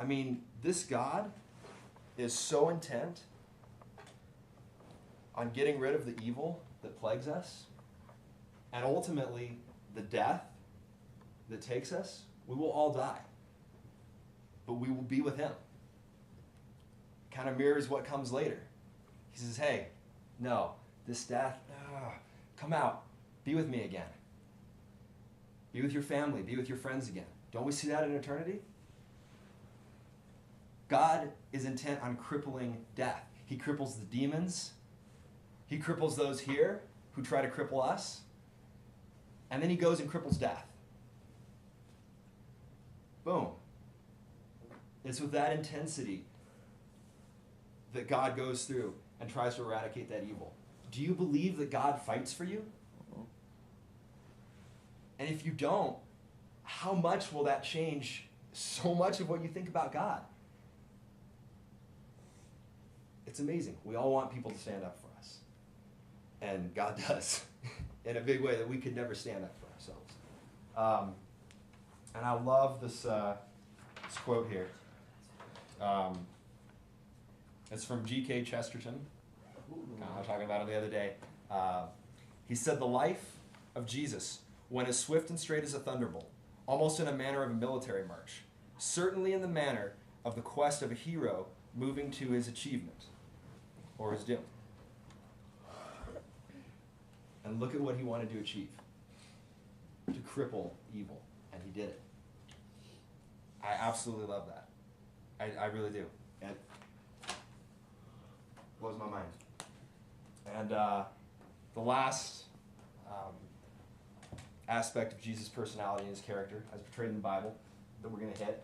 I mean, this God is so intent on getting rid of the evil that plagues us, and ultimately the death that takes us. We will all die, but we will be with him. Kind of mirrors what comes later. He says, hey, no, this death, come out, be with me again. Be with your family, be with your friends again. Don't we see that in eternity? God is intent on crippling death. He cripples the demons. He cripples those here who try to cripple us. And then he goes and cripples death. Boom. It's with that intensity that God goes through and tries to eradicate that evil. Do you believe that God fights for you? And if you don't, how much will that change so much of what you think about God? It's amazing. We all want people to stand up for us. And God does in a big way that we could never stand up for ourselves. And I love this quote here. It's from G.K. Chesterton. I was talking about it the other day. He said, the life of Jesus went as swift and straight as a thunderbolt, almost in a manner of a military march, certainly in the manner of the quest of a hero moving to his achievement or his doom. And look at what he wanted to achieve. To cripple evil. And he did it. I absolutely love that. I really do. It blows my mind. And the last aspect of Jesus' personality and his character, as portrayed in the Bible, that we're going to hit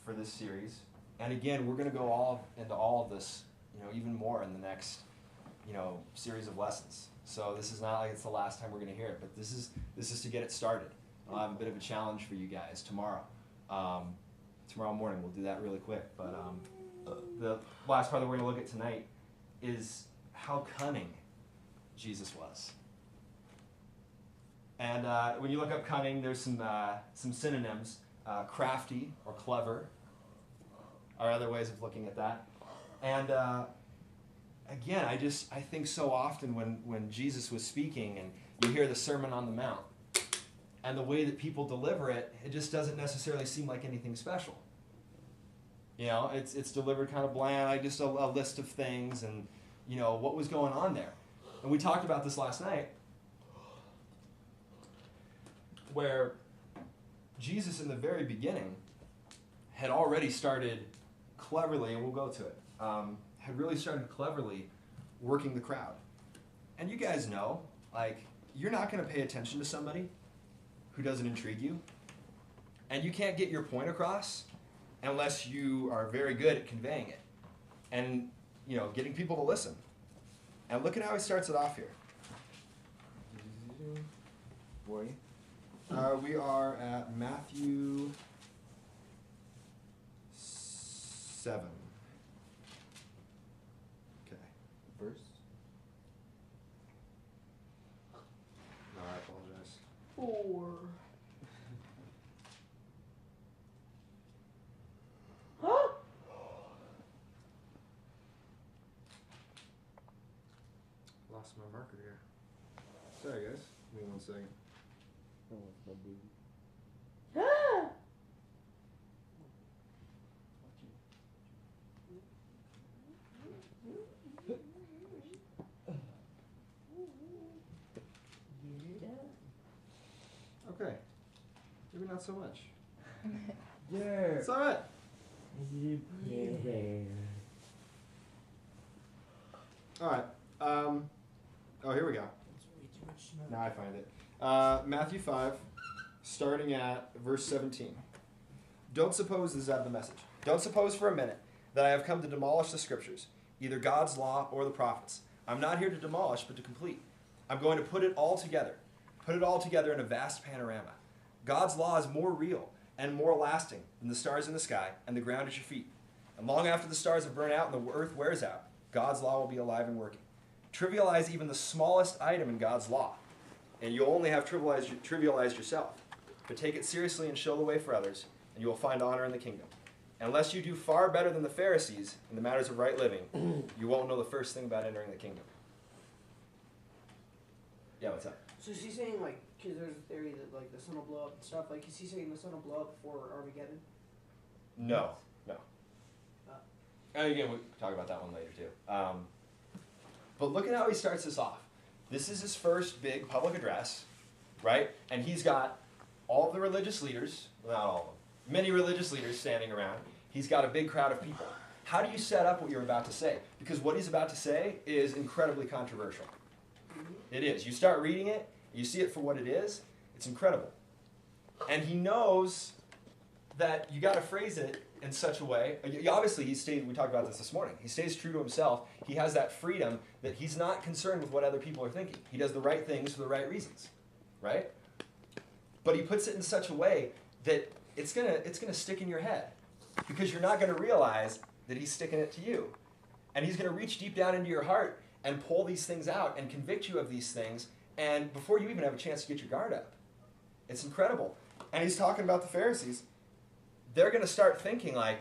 for this series. And again, we're going to go into all of this, even more in the next, series of lessons. So this is not like it's the last time we're going to hear it, but this is to get it started. I'll have a bit of a challenge for you guys tomorrow. Tomorrow morning, we'll do that really quick. But the last part that we're going to look at tonight is how cunning Jesus was. And when you look up cunning, there's some synonyms. Crafty or clever are other ways of looking at that. And again, I think so often when Jesus was speaking and you hear the Sermon on the Mount, and the way that people deliver it, it just doesn't necessarily seem like anything special. It's delivered kind of bland, like just a list of things and, what was going on there. And we talked about this last night, where Jesus in the very beginning had already started cleverly, and we'll go to it, had really started cleverly working the crowd. And you guys know, you're not going to pay attention to somebody who doesn't intrigue you. And you can't get your point across unless you are very good at conveying it and, getting people to listen. And look at how he starts it off here. We are at Matthew 7. Okay. Verse? No, I apologize. 4. Lost my marker here. Sorry, guys. Give me 1 second. Oh, it's my baby. Okay. Maybe not so much. Yeah. It's all right. All right. Here we go. Now I find it. Matthew 5, starting at verse 17. Don't suppose, this is out of the Message. Don't suppose for a minute that I have come to demolish the scriptures, either God's law or the prophets. I'm not here to demolish, but to complete. I'm going to put it all together in a vast panorama. God's law is more real and more lasting than the stars in the sky and the ground at your feet. And long after the stars have burned out and the earth wears out, God's law will be alive and working. Trivialize even the smallest item in God's law, and you'll only have trivialized yourself. But take it seriously and show the way for others, and you will find honor in the kingdom. Unless you do far better than the Pharisees in the matters of right living, you won't know the first thing about entering the kingdom. Yeah, what's up? So is he saying, like, because there's a theory that, like, the sun will blow up and stuff, like, is he saying the sun will blow up before Armageddon? No. And again, we'll talk about that one later, too. But look at how he starts this off. This is his first big public address, right? And he's got all of the religious leaders, well, not all of them, many religious leaders standing around. He's got a big crowd of people. How do you set up what you're about to say? Because what he's about to say is incredibly controversial. It is. You start reading it, you see it for what it is, it's incredible. And he knows that you got to phrase it in such a way. Obviously, we talked about this morning. He stays true to himself. He has that freedom that he's not concerned with what other people are thinking. He does the right things for the right reasons, right? But he puts it in such a way that it's gonna stick in your head because you're not going to realize that he's sticking it to you. And he's going to reach deep down into your heart and pull these things out and convict you of these things, and before you even have a chance to get your guard up. It's incredible. And he's talking about the Pharisees. They're going to start thinking, like,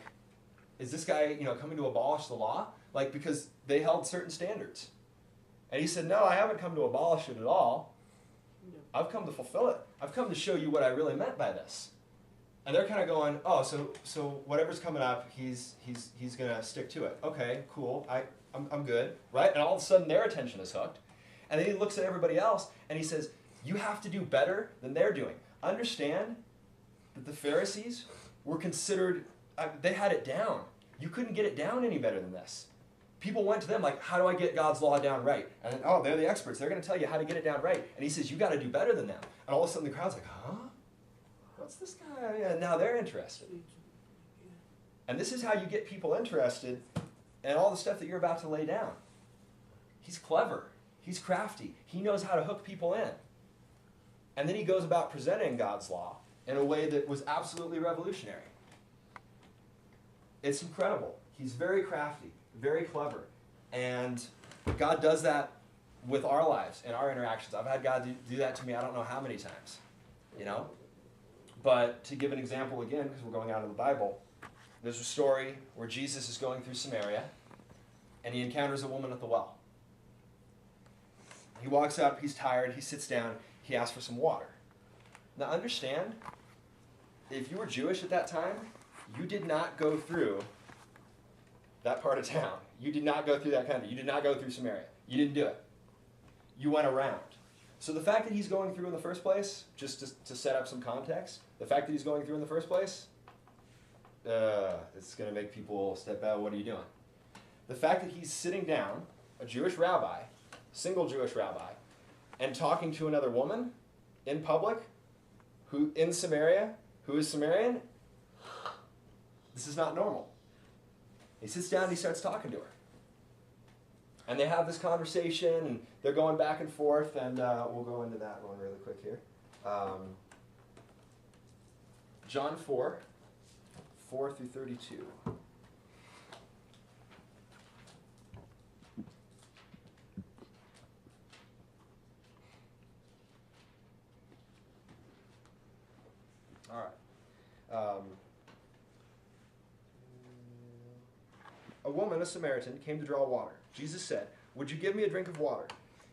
is this guy, coming to abolish the law? Like, because they held certain standards. And he said, no, I haven't come to abolish it at all. I've come to fulfill it. I've come to show you what I really meant by this. And they're kind of going, oh, so whatever's coming up, he's going to stick to it. Okay, cool. I'm good, right? And all of a sudden, their attention is hooked. And then he looks at everybody else, and he says, you have to do better than they're doing. Understand that the Pharisees were considered, they had it down. You couldn't get it down any better than this. People went to them like, how do I get God's law down right? And oh, they're the experts. They're going to tell you how to get it down right. And he says, you got to do better than them. And all of a sudden the crowd's like, huh? What's this guy? And now they're interested. And this is how you get people interested in all the stuff that you're about to lay down. He's clever. He's crafty. He knows how to hook people in. And then he goes about presenting God's law in a way that was absolutely revolutionary. It's incredible. He's very crafty, very clever. And God does that with our lives and our interactions. I've had God do that to me I don't know how many times, But to give an example again, because we're going out of the Bible, there's a story where Jesus is going through Samaria, and he encounters a woman at the well. He walks up, he's tired, he sits down, he asks for some water. Now understand, if you were Jewish at that time, you did not go through that part of town. You did not go through that country. You did not go through Samaria. You didn't do it. You went around. So the fact that he's going through in the first place, just to set up some context, the fact that he's going through in the first place, it's going to make people step out, what are you doing? The fact that he's sitting down, a Jewish rabbi, single Jewish rabbi, and talking to another woman in public, who in Samaria, who is Samaritan, this is not normal. He sits down and he starts talking to her. And they have this conversation, and they're going back and forth, and we'll go into that one really quick here. John 4, 4 through 32. All right. A woman, a Samaritan, came to draw water. Jesus said, "Would you give me a drink of water?"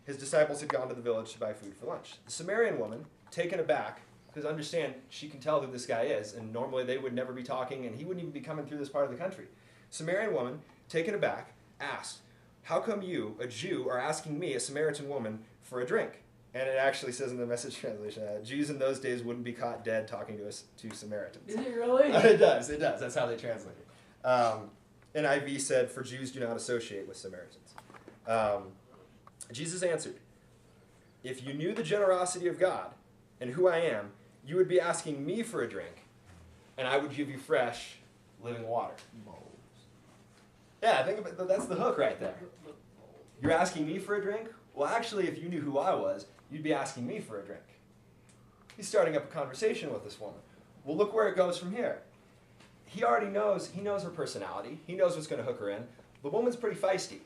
His disciples had gone to the village to buy food for lunch. The Samaritan woman, taken aback, because understand, she can tell who this guy is, and normally they would never be talking, and he wouldn't even be coming through this part of the country. Samaritan woman, taken aback, asked, "How come you, a Jew, are asking me, a Samaritan woman, for a drink?" And it actually says in the Message translation, Jews in those days wouldn't be caught dead talking to Samaritans. Is it really? It does. That's how they translate it. NIV said, "For Jews do not associate with Samaritans." Jesus answered, "If you knew the generosity of God and who I am, you would be asking me for a drink, and I would give you fresh, living water." Yeah, think about that's the hook right there. You're asking me for a drink? Well, actually, if you knew who I was, you'd be asking me for a drink. He's starting up a conversation with this woman. Well, look where it goes from here. He already knows, he knows her personality. He knows what's going to hook her in. The woman's pretty feisty.